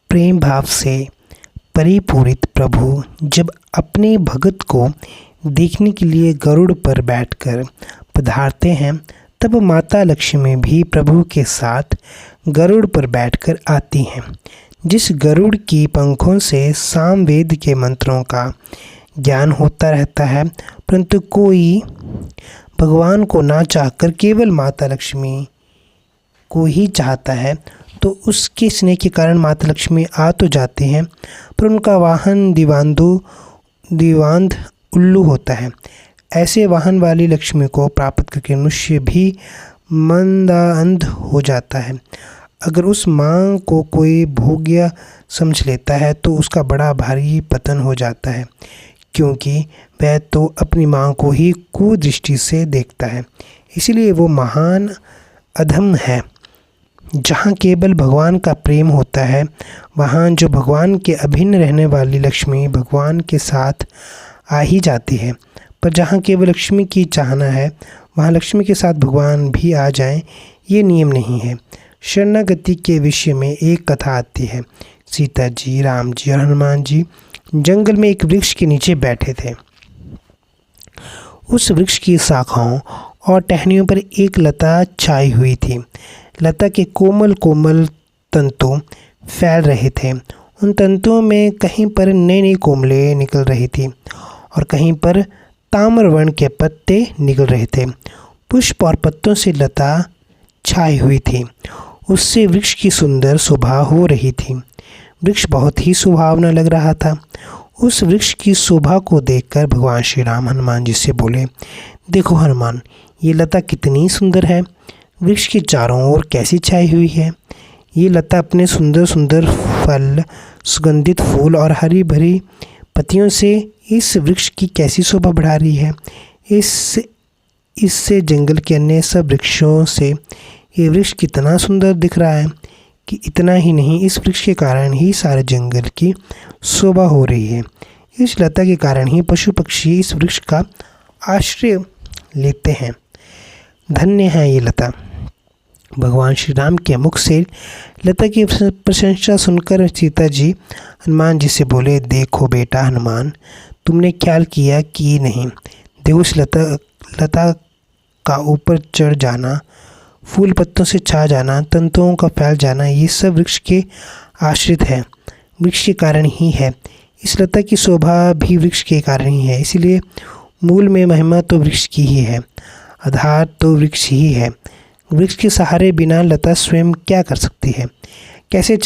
प्रेम भाव से परिपूरित प्रभु जब अपने भगत को देखने के लिए गरुड़ पर बैठकर पधारते हैं, तब माता लक्ष्मी भी प्रभु के साथ गरुड़ पर बैठकर आती हैं। जिस गरुड़ की पंखों से सामवेद के मंत्रों का ज्ञान होता रहता है, परंतु कोई भगवान को ना चाहकर केवल माता लक्ष्मी को ही चाहता है, तो उसके स्नेह के कारण माता लक्ष्मी आ तो जाती हैं, पर उनका वाहन दीवांध उल्लू होता है। ऐसे वाहन वाली लक्ष्मी को प्राप्त करके मनुष्य भी मंदांध हो जाता है। अगर उस माँ को कोई भोग्य समझ लेता है तो उसका बड़ा भारी पतन हो जाता है, क्योंकि वह तो अपनी माँ को ही कुदृष्टि से देखता है। इसलिए वो महान अधम है। जहाँ केवल भगवान का प्रेम होता है, वहाँ जो भगवान के अभिन्न रहने वाली लक्ष्मी भगवान के साथ आ ही जाती है। पर जहाँ केवल लक्ष्मी की चाहना है, वहाँ लक्ष्मी के साथ भगवान भी आ जाएं, ये नियम नहीं है। शरणागति के विषय में एक कथा आती है। सीता जी, राम जी और हनुमान जी जंगल में एक वृक्ष के नीचे बैठे थे। उस वृक्ष की शाखाओं और टहनियों पर एक लता छाई हुई थी। लता के कोमल कोमल तंतु फैल रहे थे। उन तंतुओं में कहीं पर नई नई कोमलें निकल रही थी और कहीं पर ताम्र वर्ण के पत्ते निकल रहे थे। पुष्प और पत्तों से लता छाई हुई थी। उससे वृक्ष की सुंदर शोभा हो रही थी। वृक्ष बहुत ही सुहावना लग रहा था। उस वृक्ष की शोभा को देखकर भगवान श्री राम हनुमान जी से बोले, देखो हनुमान, ये लता कितनी सुंदर है। वृक्ष के चारों ओर कैसी छाई हुई है। ये लता अपने सुंदर सुंदर फल, सुगंधित फूल और हरी भरी पत्तियों से इस वृक्ष की कैसी शोभा बढ़ा रही है। इससे जंगल के अन्य सब वृक्षों से ये वृक्ष कितना सुंदर दिख रहा है कि इतना ही नहीं, इस वृक्ष के कारण ही सारे जंगल की शोभा हो रही है। इस लता के कारण ही पशु पक्षी इस वृक्ष का आश्रय लेते हैं। धन्य है ये लता। भगवान श्री राम के मुख से लता की प्रशंसा सुनकर सीता जी हनुमान जी से बोले, देखो बेटा हनुमान, तुमने ख्याल किया कि नहीं, देखो उस लता का ऊपर चढ़ जाना, फूल पत्तों से छा जाना, तंतुओं का फैल जाना, ये सब वृक्ष के आश्रित है, वृक्ष के कारण ही है। इस लता की शोभा भी वृक्ष के कारण ही है। इसलिए मूल में महिमा तो वृक्ष की ही है, आधार तो वृक्ष ही है। वृक्ष के सहारे बिना लता स्वयं क्या कर सकती है, कैसे